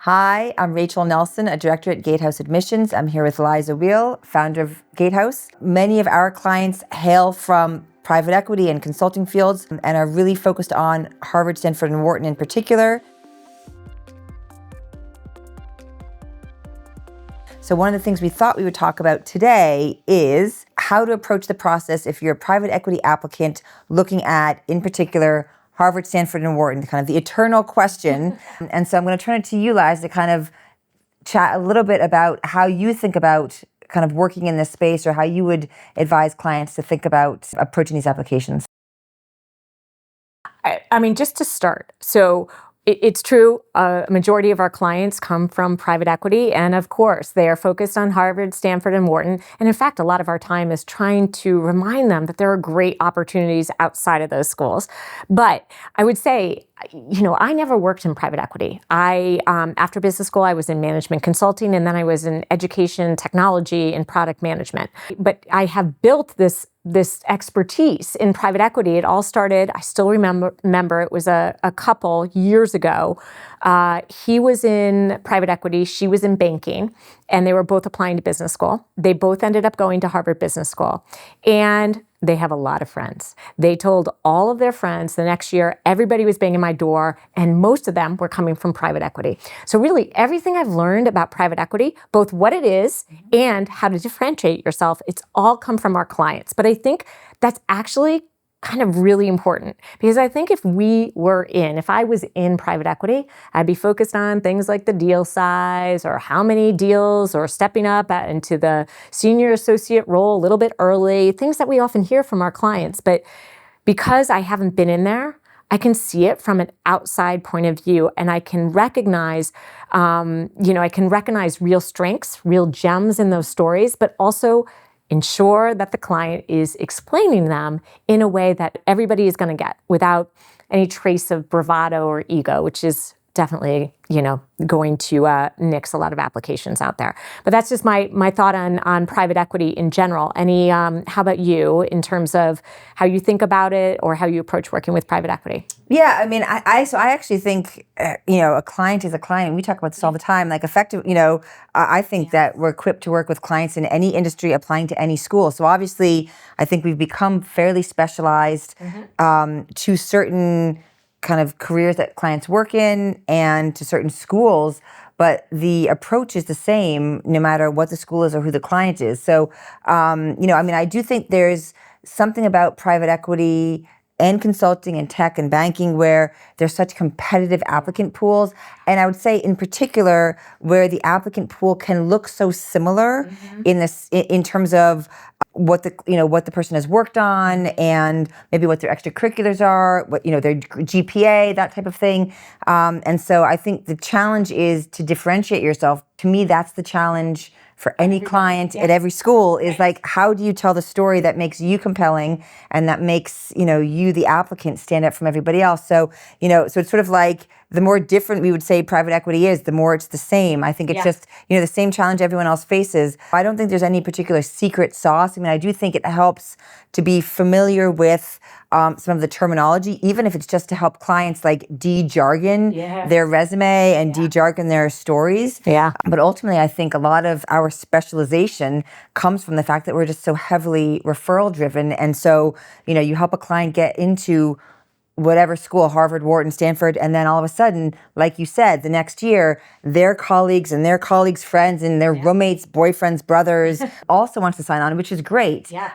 Hi, I'm Rachel Nelson, a director at Gatehouse Admissions. I'm here with Liza, Weale, founder of Gatehouse. Many of our clients hail from private equity and consulting fields and are really focused on Harvard, Stanford, and Wharton in particular. So one of the things we thought we would talk about today is how to approach the process if you're a private equity applicant looking at, in particular, Harvard, Stanford, and Wharton, kind of the eternal question. And so I'm going to turn it to you, Liza, to kind of chat a little bit about how you think about kind of working in this space, or how you would advise clients to think about approaching these applications. I mean, just to start, so it's true, a majority of our clients come from private equity, and of course, they are focused on Harvard, Stanford, and Wharton. And in fact, a lot of our time is trying to remind them that there are great opportunities outside of those schools. But I would say, I never worked in private equity. After business school, I was in management consulting, and then I was in education, technology, and product management. But I have built this expertise in private equity. It all started, I still remember it was a couple years ago. He was in private equity, she was in banking, and they were both applying to business school. They both ended up going to Harvard Business School. And they have a lot of friends. They told all of their friends the next year, everybody was banging my door, and most of them were coming from private equity. So really, everything I've learned about private equity, both what it is and how to differentiate yourself, it's all come from our clients. But I think that's actually kind of really important, because I think if I was in private equity, I'd be focused on things like the deal size or how many deals or stepping up into the senior associate role a little bit early, things that we often hear from our clients. But because I haven't been in there, I can see it from an outside point of view, and I can recognize, real strengths, real gems in those stories, but also ensure that the client is explaining them in a way that everybody is going to get without any trace of bravado or ego, which is definitely, going to nix a lot of applications out there. But that's just my thought on private equity in general. How about you in terms of how you think about it or how you approach working with private equity? Yeah, I mean, I actually think, a client is a client. We talk about this all the time. Like effective, I think that we're equipped to work with clients in any industry applying to any school. So obviously, I think we've become fairly specialized to certain kind of careers that clients work in and to certain schools, but the approach is the same no matter what the school is or who the client is. So, I do think there's something about private equity and consulting and tech and banking where there's such competitive applicant pools. And I would say in particular where the applicant pool can look so similar in terms of what the person has worked on and maybe what their extracurriculars are, what their GPA, that type of thing. And so I think the challenge is to differentiate yourself. To me, that's the challenge for any client at every school is like, how do you tell the story that makes you compelling and that makes, you, the applicant, stand out from everybody else? So, so it's sort of like the more different we would say private equity is, the more it's the same. I think it's just, the same challenge everyone else faces. I don't think there's any particular secret sauce. I mean, I do think it helps to be familiar with some of the terminology, even if it's just to help clients like de-jargon their resume and de-jargon their stories. Yeah. But ultimately, I think a lot of our specialization comes from the fact that we're just so heavily referral driven. And so, you help a client get into whatever school, Harvard, Wharton, Stanford, and then all of a sudden, like you said, the next year, their colleagues and their colleagues' friends and their roommates, boyfriends, brothers also wants to sign on, which is great. Yeah.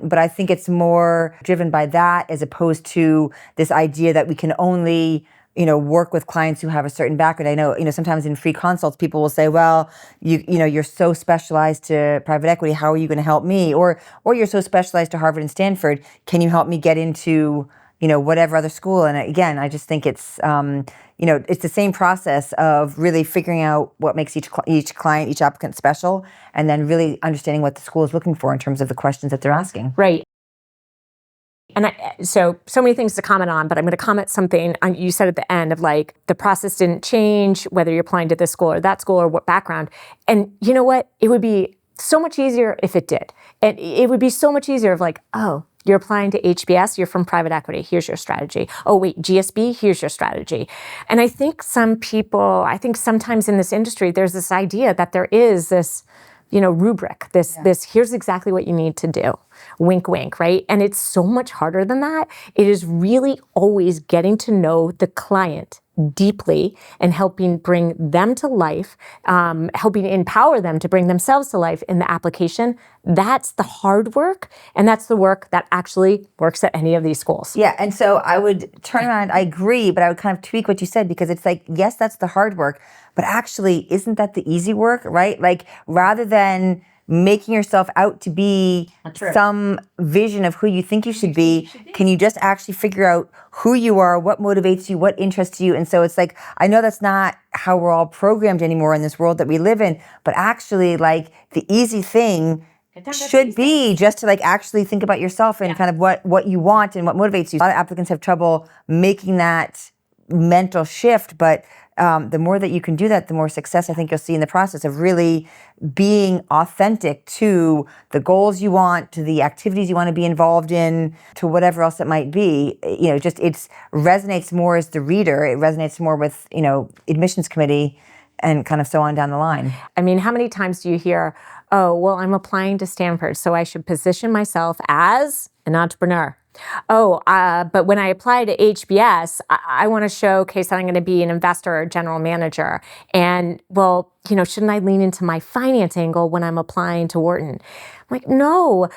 But I think it's more driven by that as opposed to this idea that we can only work with clients who have a certain background. I know, sometimes in free consults, people will say, well, you're so specialized to private equity. How are you going to help me? Or you're so specialized to Harvard and Stanford. Can you help me get into whatever other school? And again, I just think it's, it's the same process of really figuring out what makes each client, each applicant special, and then really understanding what the school is looking for in terms of the questions that they're asking. Right. And so many things to comment on, but I'm going to comment something you said at the end of like, the process didn't change, whether you're applying to this school or that school or what background. And you know what? It would be so much easier if it did. And it would be so much easier of like, oh, You're applying to HBS, you're from private equity, here's your strategy. Oh, wait, GSB, here's your strategy. And I think sometimes in this industry, there's this idea that there is this, rubric, this here's exactly what you need to do. Wink, wink, right? And it's so much harder than that. It is really always getting to know the client deeply and helping bring them to life, helping empower them to bring themselves to life in the application. That's the hard work, and that's the work that actually works at any of these schools. Yeah, and so I would turn around, I agree, but I would kind of tweak what you said, because it's like, yes, that's the hard work, but actually, isn't that the easy work, right? Like, rather than making yourself out to be some vision of who you think you should be, can you just actually figure out who you are, what motivates you, what interests you? And so it's like, I know that's not how we're all programmed anymore in this world that we live in, but actually, like, the easy thing should be just to, like, actually think about yourself and kind of what you want and what motivates you. A lot of applicants have trouble making that mental shift, but the more that you can do that, the more success I think you'll see in the process of really being authentic to the goals you want, to the activities you want to be involved in, to whatever else it might be. Just it resonates more as the reader. It resonates more with, admissions committee and kind of so on down the line. I mean, how many times do you hear, oh, well, I'm applying to Stanford, so I should position myself as an entrepreneur. Oh, but when I apply to HBS, I want to showcase that I'm going to be an investor or general manager. And, well, shouldn't I lean into my finance angle when I'm applying to Wharton? I'm like, no,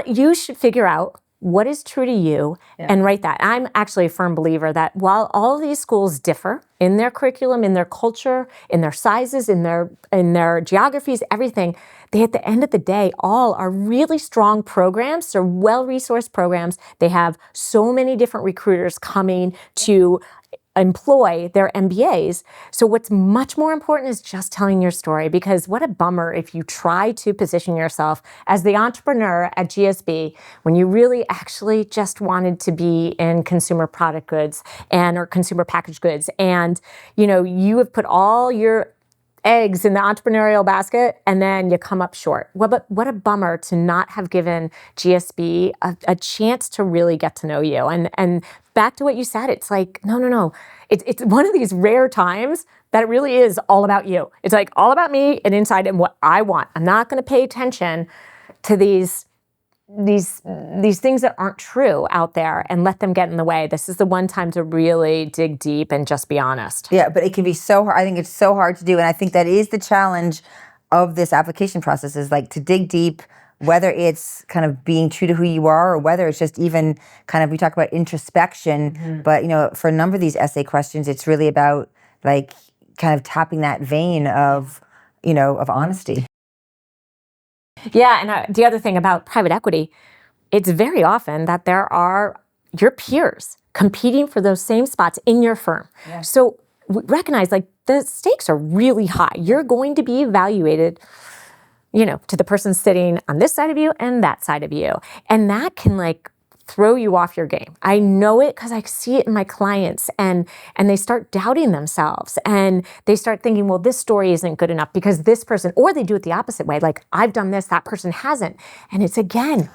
you should figure out what is true to you and write that. I'm actually a firm believer that while all of these schools differ in their curriculum, in their culture, in their sizes, in their geographies, everything, they, at the end of the day, all are really strong programs. They're well-resourced programs. They have so many different recruiters coming to employ their MBAs. So what's much more important is just telling your story, because what a bummer if you try to position yourself as the entrepreneur at GSB when you really actually just wanted to be in consumer product goods or consumer packaged goods. And, you have put all your eggs in the entrepreneurial basket and then you come up short. What a bummer to not have given GSB a chance to really get to know you. And back to what you said, it's like, no. It's one of these rare times that it really is all about you. It's like all about me and inside and what I want. I'm not going to pay attention to these things that aren't true out there and let them get in the way. This is the one time to really dig deep and just be honest. Yeah, but it can be so hard. I think it's so hard to do. And I think that is the challenge of this application process, is like to dig deep, whether it's kind of being true to who you are or whether it's just even kind of, we talk about introspection, but for a number of these essay questions, it's really about like kind of tapping that vein of honesty. Yeah, and the other thing about private equity, it's very often that there are your peers competing for those same spots in your firm. Yeah. So recognize, like, the stakes are really high. You're going to be evaluated, to the person sitting on this side of you and that side of you. And that can, like, throw you off your game. I know it because I see it in my clients, and they start doubting themselves, and they start thinking, well, this story isn't good enough because this person, or they do it the opposite way. Like, I've done this, that person hasn't. And it's, again,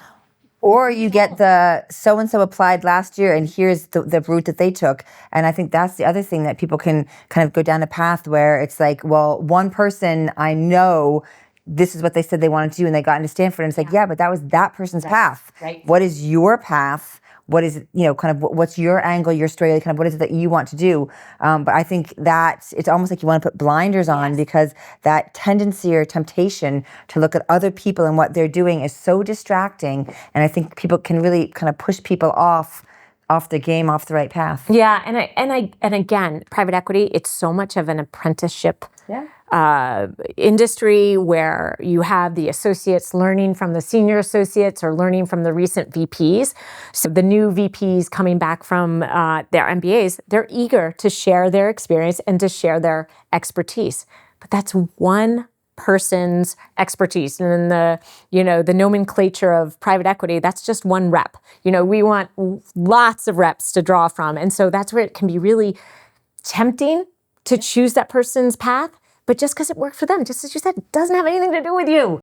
or you get the so-and-so applied last year and here's the route that they took. And I think that's the other thing that people can kind of go down a path where it's like, well, one person I know, this is what they said they wanted to do and they got into Stanford. And it's like, yeah, but that was that person's path. Right. What is your path? What is, kind of what's your angle, your story, kind of what is it that you want to do? But I think that it's almost like you want to put blinders on, because that tendency or temptation to look at other people and what they're doing is so distracting. And I think people can really kind of push people off the game, off the right path. Yeah, and again, private equity, it's so much of an apprenticeship industry where you have the associates learning from the senior associates or learning from the recent VPs. So the new VPs coming back from their MBAs, they're eager to share their experience and to share their expertise. But that's one person's expertise. And then the nomenclature of private equity, that's just one rep. We want lots of reps to draw from. And so that's where it can be really tempting to choose that person's path. But just because it worked for them, just as you said, it doesn't have anything to do with you.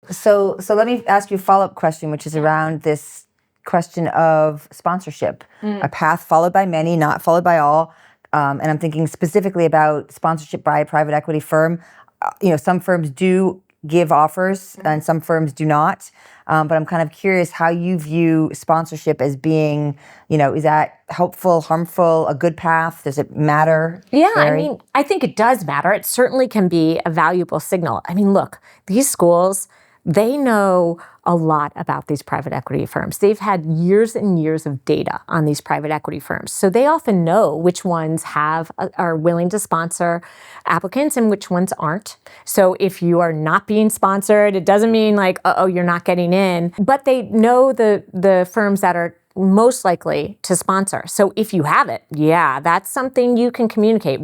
So let me ask you a follow-up question, which is around this question of sponsorship, a path followed by many, not followed by all. And I'm thinking specifically about sponsorship by a private equity firm. Some firms do give offers and some firms do not. But I'm kind of curious how you view sponsorship as being, is that helpful, harmful, a good path? Does it matter? Yeah, Vary? I think it does matter. It certainly can be a valuable signal. Look, these schools, they know a lot about these private equity firms. They've had years and years of data on these private equity firms. So they often know which ones are willing to sponsor applicants and which ones aren't. So if you are not being sponsored, it doesn't mean like, you're not getting in. But they know the firms that are most likely to sponsor. So if you have it, that's something you can communicate.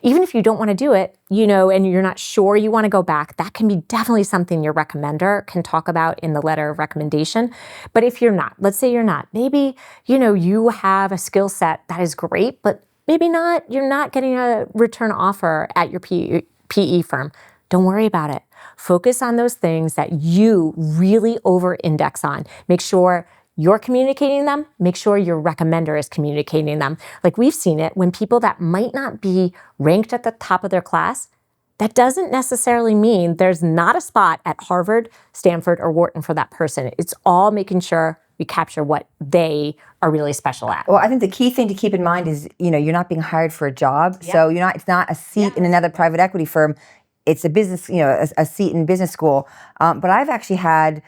Even if you don't want to do it, and you're not sure you want to go back, that can be definitely something your recommender can talk about in the letter of recommendation. But if you're not, let's say you're not, maybe, you have a skill set that is great, but maybe you're not getting a return offer at your PE firm. Don't worry about it. Focus on those things that you really over-index on. Make sure you're communicating them, make sure your recommender is communicating them. Like we've seen it when people that might not be ranked at the top of their class, that doesn't necessarily mean there's not a spot at Harvard, Stanford, or Wharton for that person. It's all making sure we capture what they are really special at. Well, I think the key thing to keep in mind is, you're not being hired for a job. Yeah. So it's not a seat in another private equity firm. It's a business, a seat in business school. But I've actually had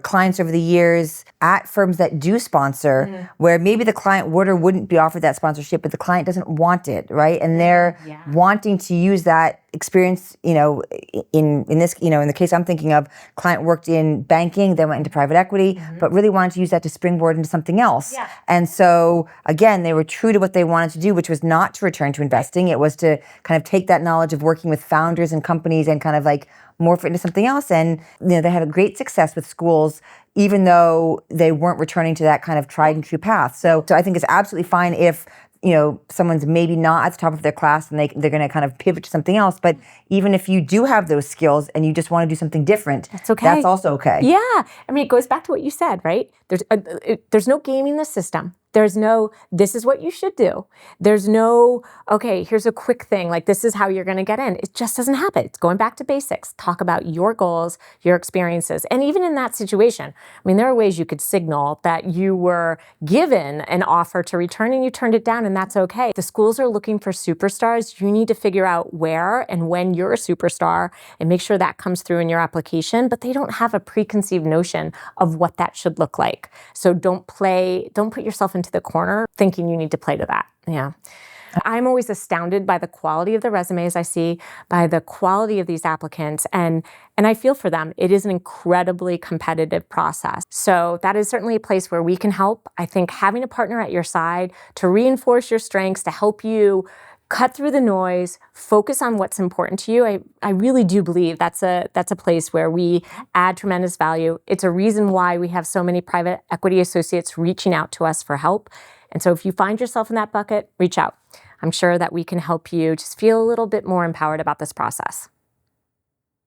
clients over the years at firms that do sponsor, where maybe the client would or wouldn't be offered that sponsorship, but the client doesn't want it, right? And they're wanting to use that experience, in this, in the case I'm thinking of, client worked in banking, then went into private equity, but really wanted to use that to springboard into something else. Yeah. And so again, they were true to what they wanted to do, which was not to return to investing. It was to kind of take that knowledge of working with founders and companies and kind of like morph it into something else. And they had a great success with schools, even though they weren't returning to that kind of tried and true path. So I think it's absolutely fine if someone's maybe not at the top of their class and they're going to kind of pivot to something else. But even if you do have those skills and you just want to do something different, that's okay. That's also okay. Yeah. It goes back to what you said, right? There's no gaming the system. There's no, this is what you should do. There's no, okay, here's a quick thing, like this is how you're going to get in. It just doesn't happen. It's going back to basics. Talk about your goals, your experiences. And even in that situation, there are ways you could signal that you were given an offer to return and you turned it down, and that's okay. The schools are looking for superstars. You need to figure out where and when you're a superstar and make sure that comes through in your application, but they don't have a preconceived notion of what that should look like. So don't put yourself into the corner thinking you need to play to that. Yeah. I'm always astounded by the quality of the resumes I see, by the quality of these applicants, and I feel for them. It is an incredibly competitive process. So that is certainly a place where we can help. I think having a partner at your side to reinforce your strengths, to help you cut through the noise, focus on what's important to you. I really do believe that's a place where we add tremendous value. It's a reason why we have so many private equity associates reaching out to us for help. And so if you find yourself in that bucket, reach out. I'm sure that we can help you just feel a little bit more empowered about this process.